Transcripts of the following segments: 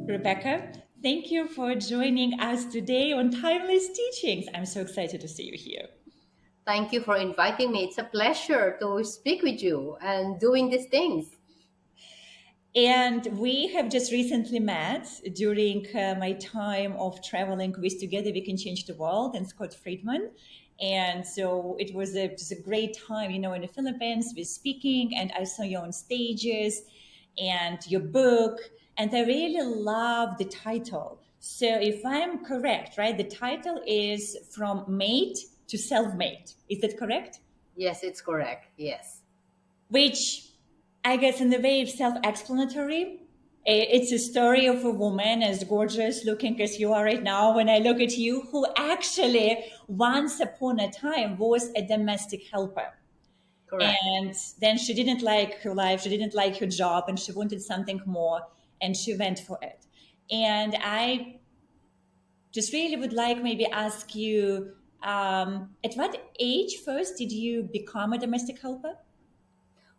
Rebecca, thank you for joining us today on Timeless Teachings. I'm so excited to see you here. Thank you for inviting me. It's a pleasure to speak with you and doing these things. And we have just recently met during my time of traveling with Together We Can Change the World and Scott Friedman. And so it was just a great time, in the Philippines with speaking. And I saw you on stages and your book. And I really love the title. So if I'm correct, right, the title is From Maid to Self-Made. Is that correct? Yes, it's correct. Yes. Which I guess in the way of self-explanatory. It's a story of a woman as gorgeous looking as you are right now when I look at you, who actually once upon a time was a domestic helper. Correct. And then she didn't like her life, she didn't like her job, and she wanted something more, and she went for it. And I just really would like maybe ask you, at what age first did you become a domestic helper?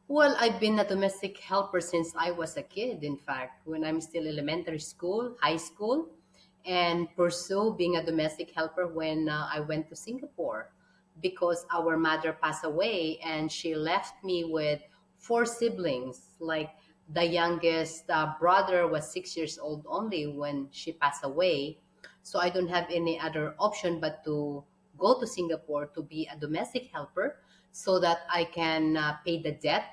Well, I've been a domestic helper since I was a kid, in fact, when I'm still elementary school, high school, and pursue being a domestic helper when I went to Singapore because our mother passed away and she left me with four siblings. Like the youngest brother was 6 years old only when she passed away. So I don't have any other option but to go to Singapore to be a domestic helper so that I can pay the debt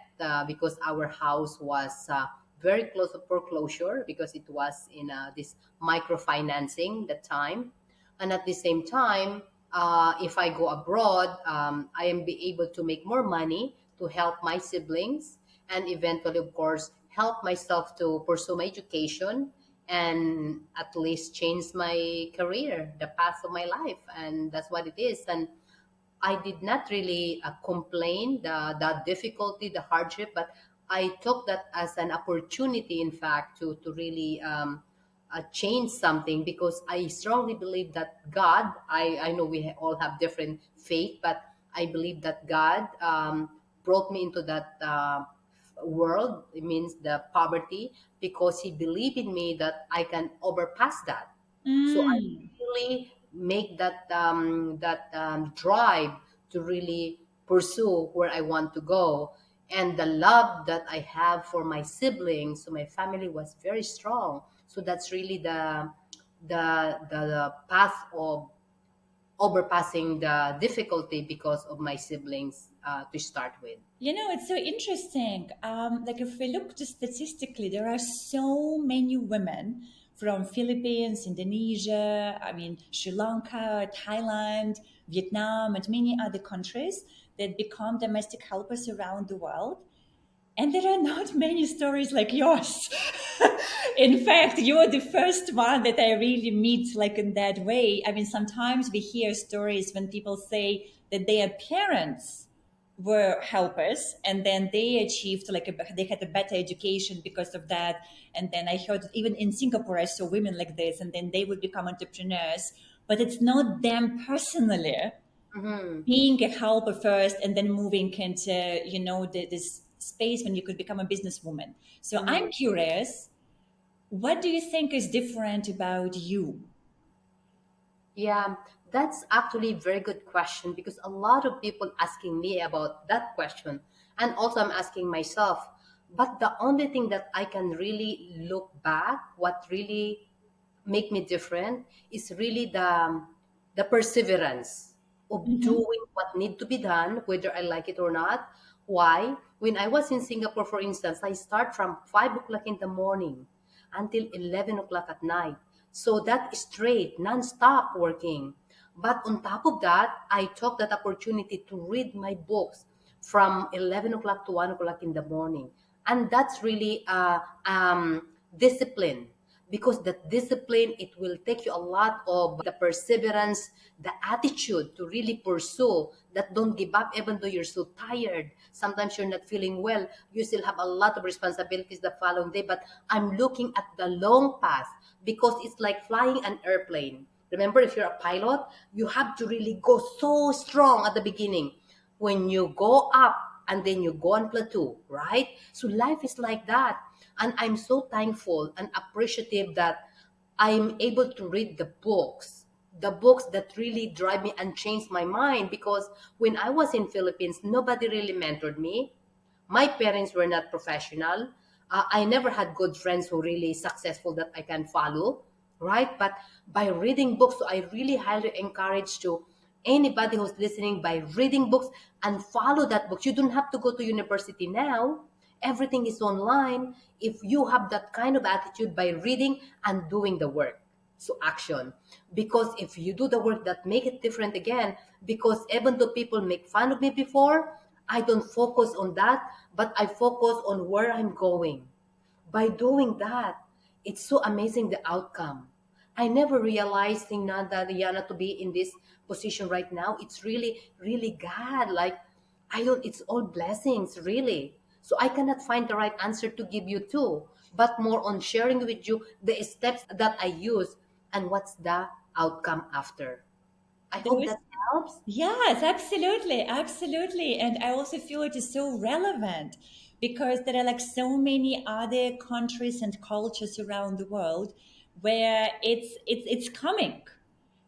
because our house was very close to foreclosure because it was in this microfinancing that time. And at the same time, if I go abroad, I am be able to make more money to help my siblings and eventually, of course, help myself to pursue my education and at least change my career, the path of my life. And that's what it is. And I did not really complain the difficulty, the hardship, but I took that as an opportunity, in fact, to really change something because I strongly believe that God. I know we all have different faith, but I believe that God brought me into that world. It means the poverty because He believed in me that I can overpass that. So I Mm. really make that drive to really pursue where I want to go. And the love that I have for my siblings, so my family was very strong. So that's really the path of overpassing the difficulty because of my siblings to start with. It's so interesting. Like if we look just statistically, there are so many women from Philippines, Indonesia, I mean Sri Lanka, Thailand, Vietnam, and many other countries that become domestic helpers around the world. And there are not many stories like yours. In fact, you're the first one that I really meet like in that way. I mean, sometimes we hear stories when people say that their parents were helpers and then they achieved they had a better education because of that. And then I heard even in Singapore I saw women like this, and then they would become entrepreneurs, but it's not them personally Mhm. being a helper first and then moving into this space when you could become a businesswoman. So I'm Mhm. curious, what do you think is different about you? Yeah, that's actually a very good question because a lot of people asking me about that question. And also I'm asking myself, but the only thing that I can really look back, what really make me different is really the perseverance of Mm-hmm. doing what need to be done, whether I like it or not. Why? When I was in Singapore, for instance, I start from 5 o'clock in the morning until 11 o'clock at night. So that is straight, non-stop working. But on top of that, I took that opportunity to read my books from 11 o'clock to 1 o'clock in the morning. And that's really discipline because that discipline, it will take you a lot of the perseverance, the attitude to really pursue that, don't give up even though you're so tired, sometimes you're not feeling well, you still have a lot of responsibilities the following day, but I'm looking at the long path because it's like flying an airplane. Remember, if you're a pilot, you have to really go so strong at the beginning. when you go up and then you go on plateau, right? So life is like that. And I'm so thankful and appreciative that I'm able to read the books that really drive me and change my mind, because when I was in Philippines, nobody really mentored me. My parents were not professional. I never had good friends who really successful that I can follow, right? But by reading books, so I really highly encourage to anybody who's listening, by reading books and follow that book. You don't have to go to university now. Everything is online. If you have that kind of attitude, by reading and doing the work, so action. Because if you do the work, that make it different again. Because even though people make fun of me before, I don't focus on that, but I focus on where I'm going. By doing that, it's so amazing the outcome. I never realized thing na that Yana to be in this position right now. It's really, really God. Like I don't. It's all blessings, really. So I cannot find the right answer to give you too, but more on sharing with you the steps that I use and what's the outcome after. I hope Those that helps. Yes, absolutely, absolutely. And I also feel it is so relevant because there are like so many other countries and cultures around the world where it's coming.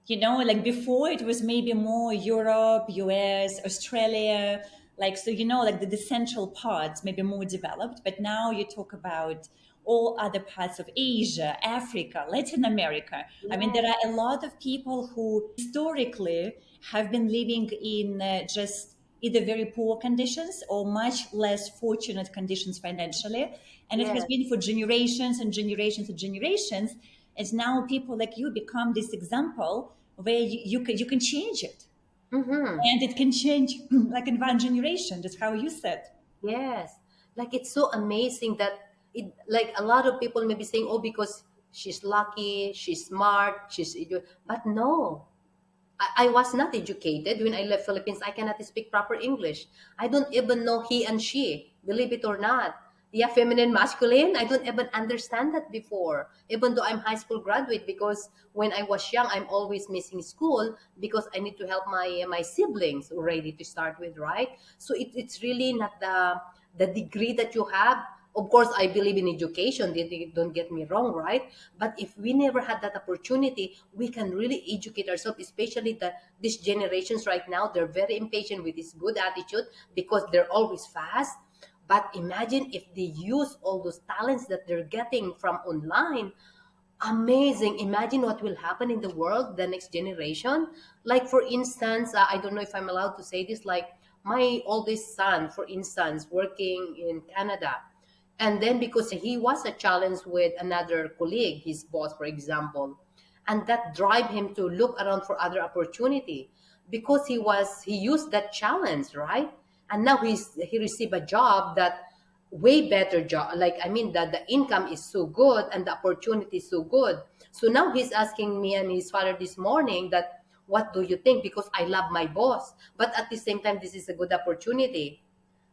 You know, like before it was maybe more Europe, US, Australia, like so, you know, like the central parts maybe more developed, but now you talk about all other parts of Asia, Africa, Latin America. I mean, there Yes. are a lot of people who historically have been living in just either very poor conditions or much less fortunate conditions financially. And it has Yes. been for generations and generations and generations. And now people like you become this example where you can change it. Mm-hmm. And it can change like in one generation. That's how you said. Yes. Like it's so amazing that it, like a lot of people may be saying, oh, because she's lucky, she's smart, but no. I was not educated when I left Philippines. I cannot speak proper English. I don't even know he and she, believe it or not. Yeah, feminine, masculine. I don't even understand that before. Even though I'm high school graduate, because when I was young, I'm always missing school because I need to help my siblings already to start with, right? So it's really not the degree that you have. Of course, I believe in education. Don't get me wrong, right? But if we never had that opportunity, we can really educate ourselves, especially these generations right now. They're very impatient with this good attitude because they're always fast. But imagine if they use all those talents that they're getting from online. Amazing. Imagine what will happen in the world, the next generation. Like, for instance, I don't know if I'm allowed to say this, like my oldest son, for instance, working in Canada. And then because he was a challenge with another colleague, his boss, for example, and that drive him to look around for other opportunity because he used that challenge, right? And now he received a job that way better job, like I mean that the income is so good and the opportunity is so good. So now he's asking me and his father this morning that what do you think, because I love my boss, but at the same time this is a good opportunity.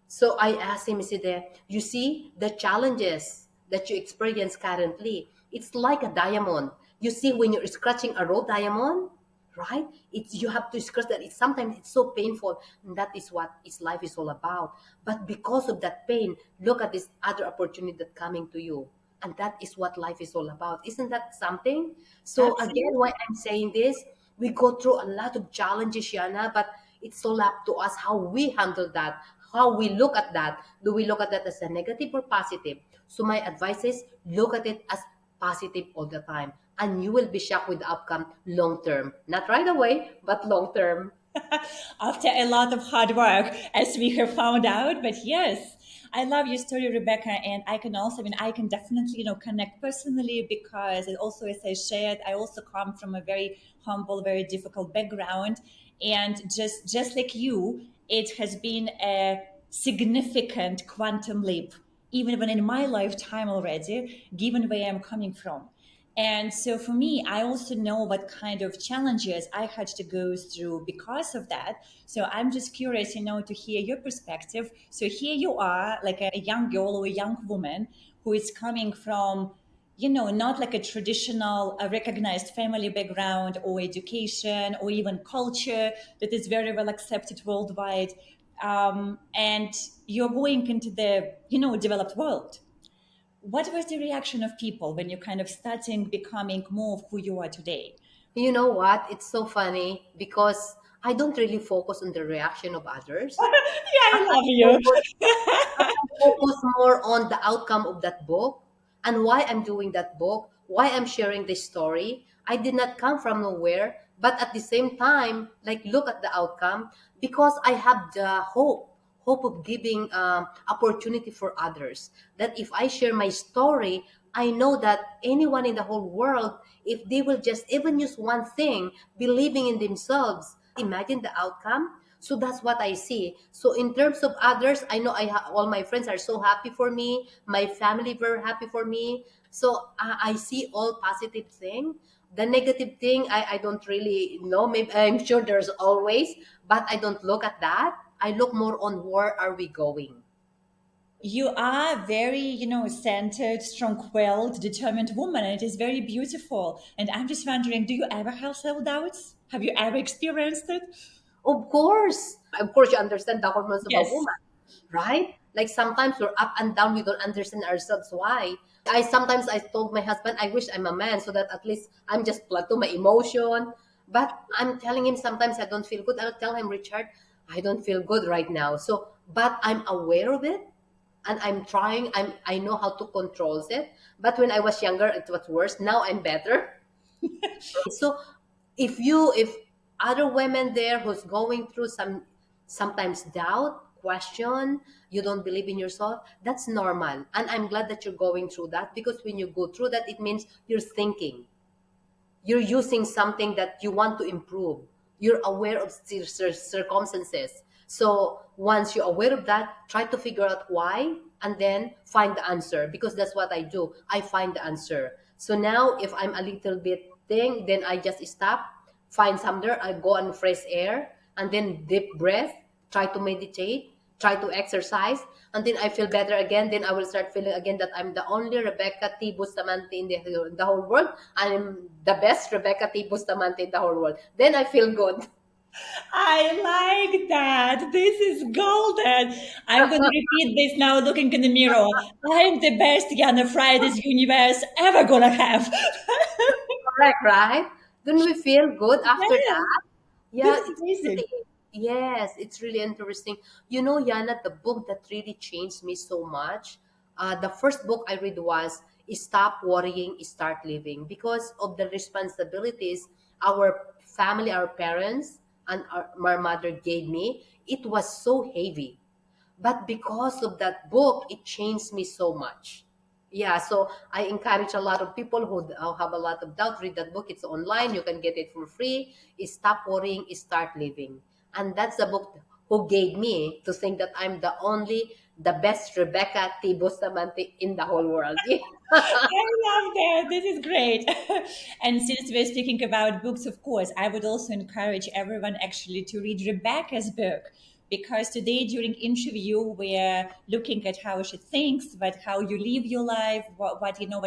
So I asked him, he said, you see, the challenges that you experience currently, it's like a diamond. You see, when you're scratching a raw diamond, right? It's you have to scratch that. It's sometimes it's so painful. And that is what its life is all about. But because of that pain, look at this other opportunity that coming to you. And that is what life is all about. Isn't that something? So again, why Absolutely. I'm saying this, we go through a lot of challenges, Yana, but it's all up to us how we handle that, how we look at that. Do we look at that as a negative or positive? So my advice is look at it as positive all the time. And you will be shocked with the outcome long term. Not right away, but long term. After a lot of hard work, as we have found out. But yes, I love your story, Rebecca, and I can also, I mean, I can definitely, connect personally because, and also as I shared, I also come from a very humble, very difficult background, and just like you, it has been a significant quantum leap, even in my lifetime already, given where I'm coming from. And so for me, I also know what kind of challenges I had to go through because of that. So I'm just curious, to hear your perspective. So here you are, like a young girl or a young woman who is coming from, not like a traditional recognized family background or education or even culture that is very well accepted worldwide. and you're going into the developed world. What was the reaction of people when you're kind of starting becoming more of who you are today? You know what? It's so funny because I don't really focus on the reaction of others. Yeah, I love you. Focus focus more on the outcome of that book and why I'm doing that book, why I'm sharing this story. I did not come from nowhere, but at the same time, like look at the outcome because I have the hope of giving opportunity for others. That if I share my story, I know that anyone in the whole world, if they will just even use one thing, believing in themselves, imagine the outcome. So that's what I see. So in terms of others, I know all my friends are so happy for me. My family very happy for me. So I see all positive thing. The negative thing, I don't really know. Maybe I'm sure there's always, but I don't look at that. I look more on where are we going. You are very, centered, strong-willed, determined woman, and it is very beautiful. And I'm just wondering, do you ever have self-doubts? Have you ever experienced it? Of course, you understand the hormones of a Yes. woman, right? Like sometimes we're up and down. We don't understand ourselves why. I told my husband, I wish I'm a man so that at least I'm just plugged to my emotion. But I'm telling him sometimes I don't feel good. I'll tell him, Richard, I don't feel good right now. So, but I'm aware of it and I'm trying. I know how to control it. But when I was younger, it was worse. Now I'm better. So if other women there who's going through sometimes doubt, question, you don't believe in yourself, that's normal. And I'm glad that you're going through that because when you go through that, it means you're thinking, you're using something that you want to improve, you're aware of circumstances. So once you're aware of that, try to figure out why and then find the answer because that's what I do. I find the answer. So now if I'm a little bit thing, then I just stop, find somewhere, I go on fresh air and then deep breath, try to meditate, try to exercise, and then I feel better again. Then I will start feeling again that I'm the only Rebecca T. Bustamante in the whole world. I'm the best Rebecca T. Bustamante in the whole world. Then I feel good. I like that. This is golden. I'm going to repeat this now, looking in the mirror. I'm the best Yana Fry this universe ever gonna have. Correct, right? Don't we feel good after Yes, that? this Yeah, is amazing. yes, it's really interesting. You know, Yana, the book that really changed me so much, the first book I read was Stop Worrying, Start Living because of the responsibilities our family, our parents, and our mother gave me. It was so heavy. But because of that book, it changed me so much. Yeah, so I encourage a lot of people who have a lot of doubt, read that book. It's online. You can get it for free. Stop Worrying, Start Living. And that's the book who gave me to think that I'm the best Rebecca T. Bustamante in the whole world. I love that. This is great. And since we're speaking about books, of course, I would also encourage everyone actually to read Rebecca's book because today during interview we're looking at how she thinks, but how you live your life, what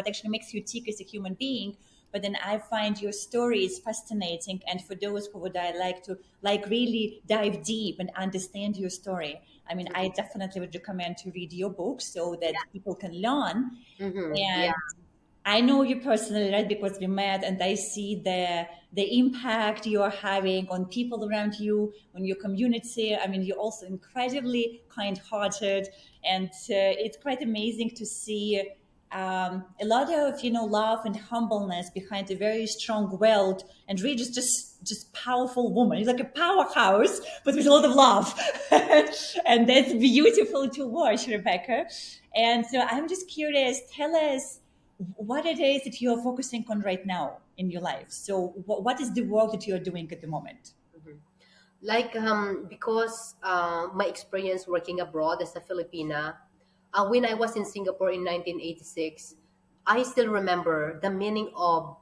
actually makes you tick as a human being. But then I find your story is fascinating, and for those who would I like to really dive deep and understand your story, I mean, I definitely would recommend to read your book so that people can learn. Yeah. And I know you personally, right? Because we met, and I see the impact you are having on people around you, on your community. I mean, you're also incredibly kind-hearted, and it's quite amazing to see a lot of love and humbleness behind a very strong-willed and really just powerful woman. You're like a powerhouse, but with a lot of love, and that's beautiful to watch, Rebecca. And so I'm just curious. Tell us what it is that you're focusing on right now in your life. So, what is the work that you're doing at the moment? Like because my experience working abroad as a Filipina, when I was in Singapore in 1986, I still remember the meaning of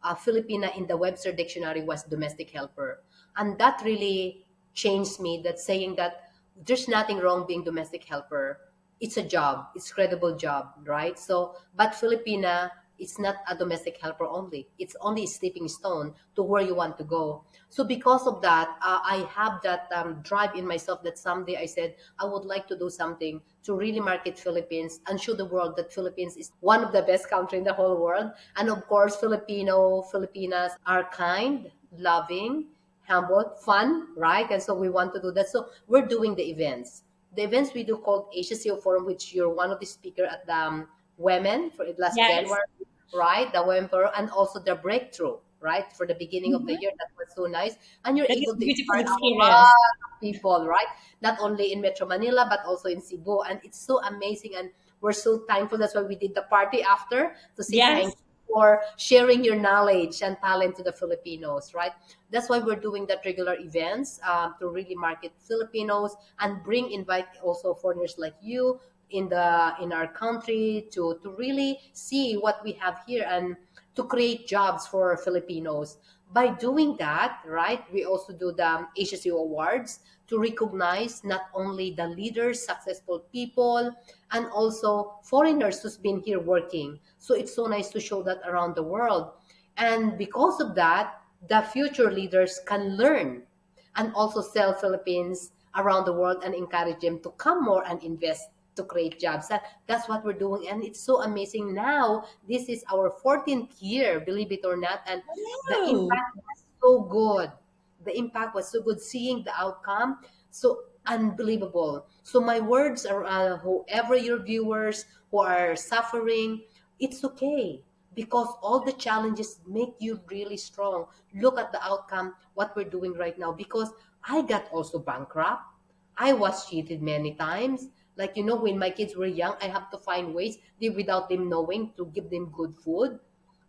Filipina in the Webster dictionary was domestic helper, and that really changed me. That saying that there's nothing wrong being domestic helper. It's a job. It's credible job, right? So, but Filipina it's not a domestic helper only. It's only a stepping stone to where you want to go. So because of that, I have that drive in myself that someday I said I would like to do something to really market Philippines and show the world that Philippines is one of the best country in the whole world. And of course, Filipinas are kind, loving, humble, fun, right? And so we want to do that. So we're doing the events. The events we do called HSU Forum, which you're one of the speaker at the Women for last Yes. January, right? The Women Forum, and also the Breakthrough, right? For the beginning of the Mhm. year, that was so nice. And you're That is able a to beautiful inspire a experience. lot of people, right? Not only in Metro Manila, but also in Cebu. And it's so amazing. And we're so thankful. That's why we did the party after to say thank Yes. you for sharing your knowledge and talent to the Filipinos, right? That's why we're doing that regular events to really market Filipinos and invite also foreigners like you in our country to really see what we have here and to create jobs for Filipinos. By doing that, right, we also do the HSU Awards to recognize not only the leaders, successful people, and also foreigners who's been here working. So it's so nice to show that around the world. And because of that, the future leaders can learn and also sell Philippines around the world and encourage them to come more and invest to create jobs. That's what we're doing. And it's so amazing now. This is our 14th year, believe it or not. And the Oh. impact was so good. The impact was so good. Seeing the outcome, so unbelievable. So my words are, whoever your viewers who are suffering, it's okay because all the challenges make you really strong. Look at the outcome, what we're doing right now. Because I got also bankrupt. I was cheated many times. Like, when my kids were young, I have to find ways without them knowing to give them good food.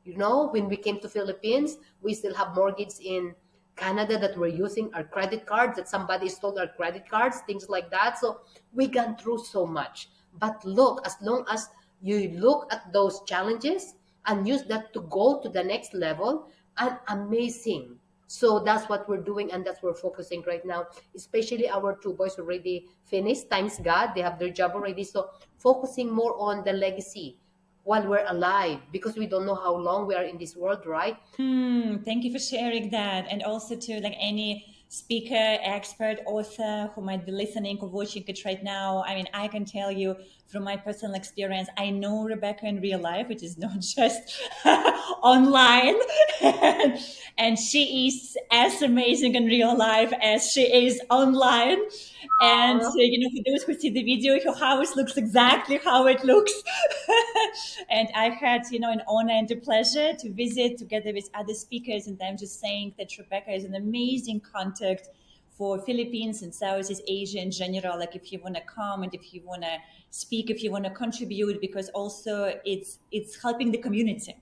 When we came to Philippines, we still have mortgage in Canada that we're using our credit cards, that somebody stole our credit cards, things like that. So we gone through so much. But look, as long as you look at those challenges and use that to go to the next level, and amazing. So that's what we're doing, and that's what we're focusing right now. Especially our two boys already finished. Thanks God, they have their job already. So focusing more on the legacy while we're alive, because we don't know how long we are in this world, right? Thank you for sharing that. And also to like any speaker, expert, author who might be listening or watching it right now. I mean, I can tell you from my personal experience, I know Rebecca in real life, which is not just online. And she is as amazing in real life as she is online. And Uh, for those who see the video, her house looks exactly how it looks. And I had, an honor and a pleasure to visit together with other speakers. And I'm just saying that Rebecca is an amazing contact for Philippines and Southeast Asia in general. Like if you want to come and if you want to speak, if you want to contribute, because also it's helping the community,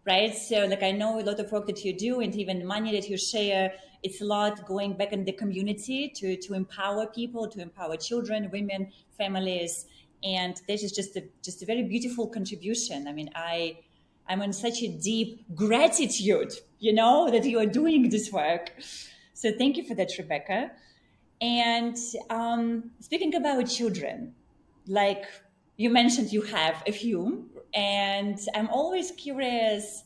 right? So like I know a lot of work that you do and even money that you share, it's a lot going back in the community to empower people, to empower children, women, families. And this is just a very beautiful contribution. I mean, I'm on such a deep gratitude, that you are doing this work. So thank you for that, Rebecca. And speaking about children, like you mentioned, you have a few, and I'm always curious,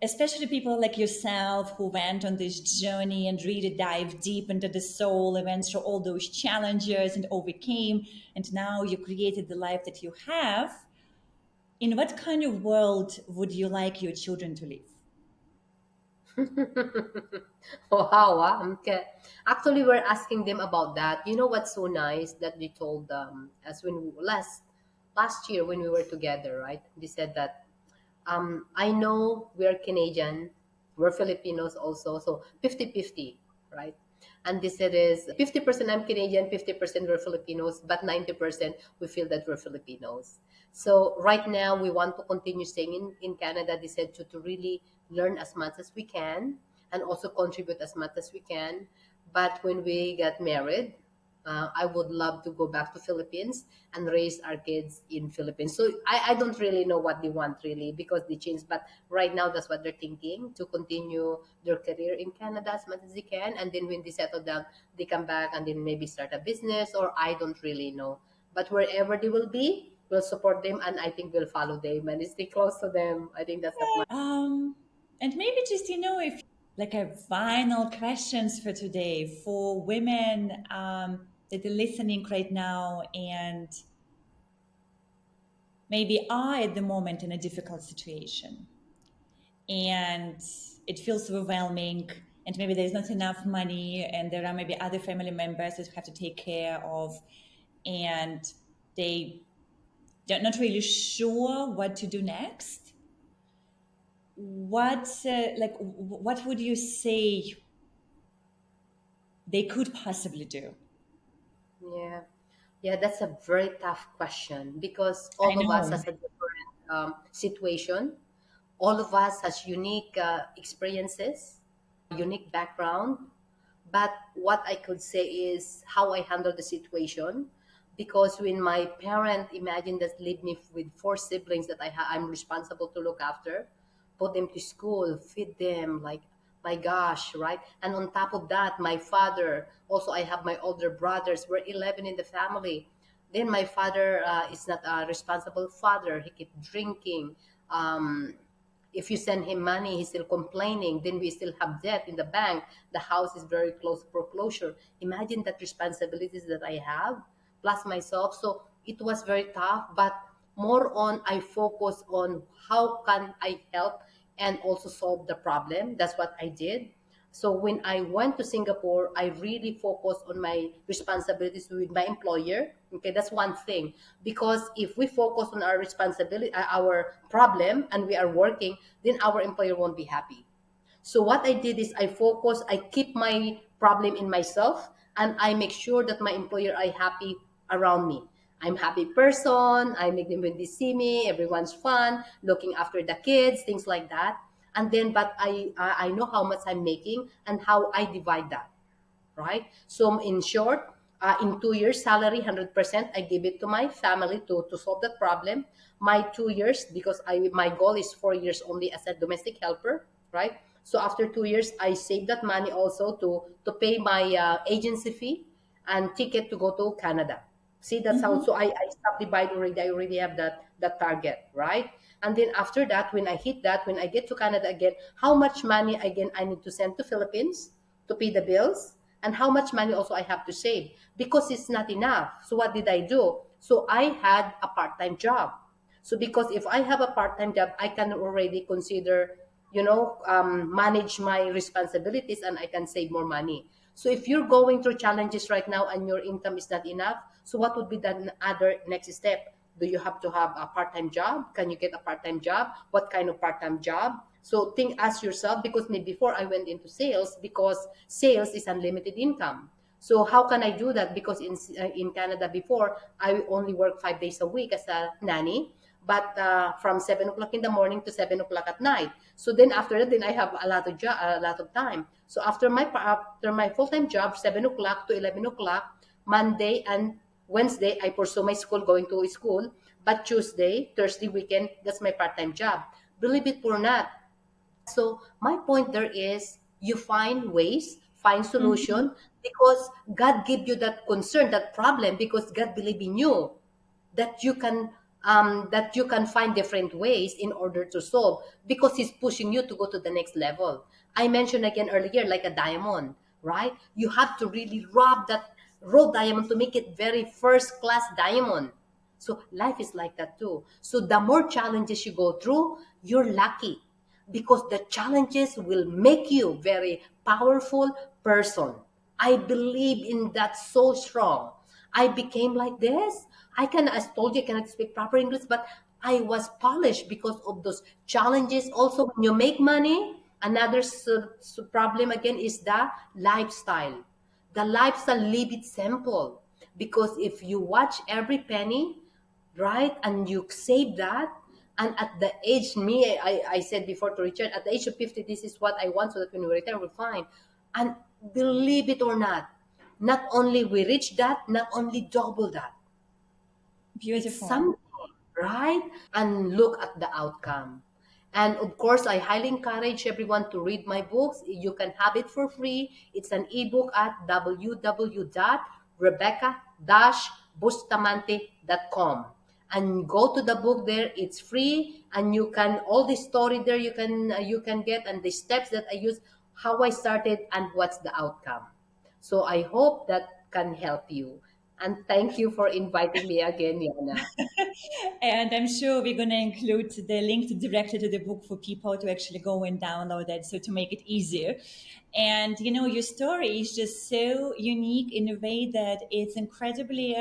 especially people like yourself who went on this journey and really dive deep into the soul and went through all those challenges and overcame, and now you created the life that you have. In what kind of world would you like your children to live? wow, okay. Actually, we're asking them about that. You know what's so nice that they told us when last year when we were together, right? They said that I know we're Canadian, we're Filipinos also, so 50-50, right? And this it is 50% I'm Canadian, 50% we're Filipinos, but 90% we feel that we're Filipinos. So right now we want to continue staying in Canada. They said to really learn as much as we can and also contribute as much as we can. But when we get married, I would love to go back to Philippines and raise our kids in Philippines. So I don't really know what they want really because they changed. But right now that's what they're thinking, to continue their career in Canada as much as they can. And then when they settle down, they come back and then maybe start a business, or I don't really know. But wherever they will be, We'll support them, and I think we'll follow them and stay close to them. I think that's the plan. And maybe just, if like a final questions for today for women that are listening right now and maybe are at the moment in a difficult situation and it feels overwhelming and maybe there's not enough money and there are maybe other family members that you have to take care of and they're not really sure what to do next. What would you say they could possibly do? Yeah. Yeah, that's a very tough question because I all of us know. has a different situation. All of us has unique experiences, unique background. But what I could say is how I handle the situation. Because when my parent imagine that leave me with four siblings that I'm responsible to look after, put them to school, feed them, like my gosh, right? And on top of that, my father, also I have my older brothers, we're 11 in the family. Then my father is not a responsible father. He keep drinking. Um, if you send him money, he's still complaining. Then we still have debt in the bank. The house is very close to foreclosure. Imagine that responsibilities that I have, plus myself. So it was very tough, but more on I focus on how can I help and also solve the problem. That's what I did. So when I went to Singapore, I really focused on my responsibilities with my employer. Okay, that's one thing. Because if we focus on our responsibility, our problem, and we are working, then our employer won't be happy. So what I did is I keep my problem in myself, and I make sure that my employer are happy around me. I'm happy person. I make them when they see me, everyone's fun, looking after the kids, things like that. And then, but I know how much I'm making and how I divide that, right? So in short, in 2 years salary, 100%, I give it to my family to solve that problem. My 2 years, because my goal is 4 years only as a domestic helper, right? So after 2 years, I save that money also to pay my agency fee and ticket to go to Canada. See, that's how. Mm-hmm. So I subdivide already. I already have that target, right? And then after that, when I hit that, when I get to Canada again, how much money again I need to send to Philippines to pay the bills, and how much money also I have to save because it's not enough. So what did I do? So I had a part-time job. So because if I have a part-time job, I can already consider, manage my responsibilities and I can save more money. So if you're going through challenges right now and your income is not enough, so what would be the other next step? Do you have to have a part-time job? Can you get a part-time job? What kind of part-time job? So think, ask yourself, because maybe before I went into sales, because sales is unlimited income. So how can I do that? Because in Canada before, I only work 5 days a week as a nanny, but from 7 o'clock in the morning to 7 o'clock at night. So then after that, then I have a lot of time. So after my full time job, 7 o'clock to 11 o'clock, Monday and Wednesday, I pursue my school, going to school. But Tuesday, Thursday, weekend, that's my part time job. Believe it or not, so my point there is you find ways, find Mm-hmm. solution, because God give you that concern, that problem, because God believe in you that you can find different ways in order to solve, because He's pushing you to go to the next level. I mentioned again earlier, like a diamond, right? You have to really rub that raw diamond to make it very first class diamond. So life is like that too. So the more challenges you go through, you're lucky, because the challenges will make you very powerful person. I believe in that so strong. I became like this. As told you, I cannot speak proper English, but I was polished because of those challenges. Also, when you make money, another problem again is the lifestyle. The lifestyle, leave it simple, because if you watch every penny, right, and you save that, and at the age, I said before to Richard, at the age of 50, this is what I want, so that when we retire, we're fine. And believe it or not only we reach that, not only double that. It's Beautiful. something, right? And look at the outcome. And of course, I highly encourage everyone to read my books. You can have it for free. It's an ebook at www.rebecca-bustamante.com. and go to the book there. It's free, and you can all the story there you can get, and the steps that I use, how I started, and what's the outcome. So I hope that can help you. And thank you for inviting me again, Yana. And I'm sure we're going to include the link directly to the book for people to actually go and download it, so to make it easier. And your story is just so unique in a way that it's incredibly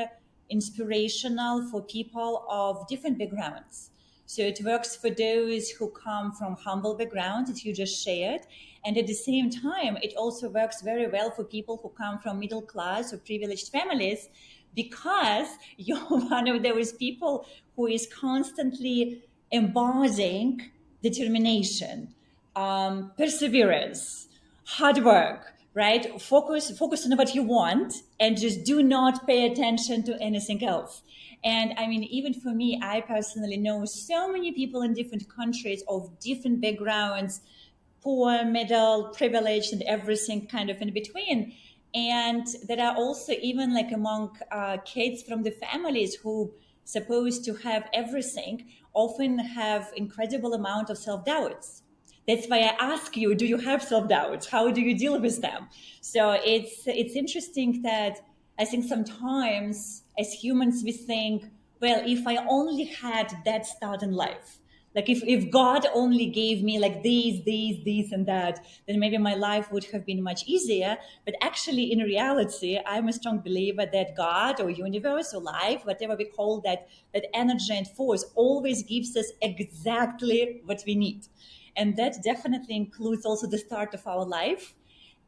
inspirational for people of different backgrounds. So it works for those who come from humble backgrounds that you just shared. And at the same time, it also works very well for people who come from middle class or privileged families, because you're one of those people who is constantly embodying determination, perseverance, hard work, right? Focus on what you want, and just do not pay attention to anything else. And I mean, even for me, I personally know so many people in different countries of different backgrounds, poor, middle, privileged, and everything kind of in between. And there are also even like among kids from the families who supposed to have everything often have incredible amount of self-doubts. That's why I ask you, do you have self-doubts? How do you deal with them? So it's interesting that I think sometimes as humans we think, well, if I only had that start in life, like if God only gave me like these and that, then maybe my life would have been much easier. But actually in reality, I'm a strong believer that God or universe or life, whatever we call that energy and force, always gives us exactly what we need. And that definitely includes also the start of our life.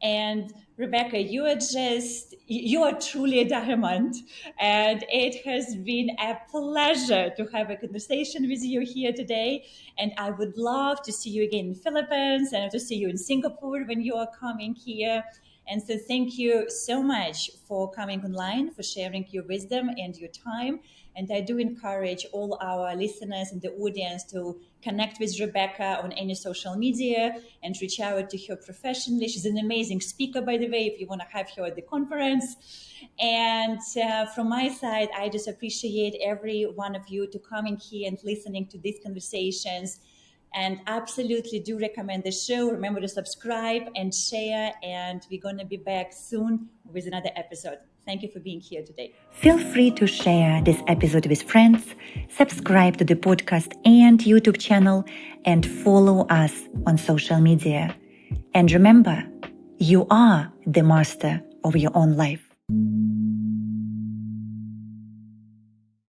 And Rebecca, you are truly a diamond. And it has been a pleasure to have a conversation with you here today. And I would love to see you again in the Philippines and to see you in Singapore when you are coming here. And so thank you so much for coming online, for sharing your wisdom and your time. And I do encourage all our listeners and the audience to connect with Rebecca on any social media and reach out to her professionally. She's an amazing speaker, by the way, if you want to have her at the conference. And from my side, I just appreciate every one of you to coming here and listening to these conversations. And absolutely do recommend the show. Remember to subscribe and share. And we're going to be back soon with another episode. Thank you for being here today. Feel free to share this episode with friends, subscribe to the podcast and YouTube channel, and follow us on social media. And remember, you are the master of your own life.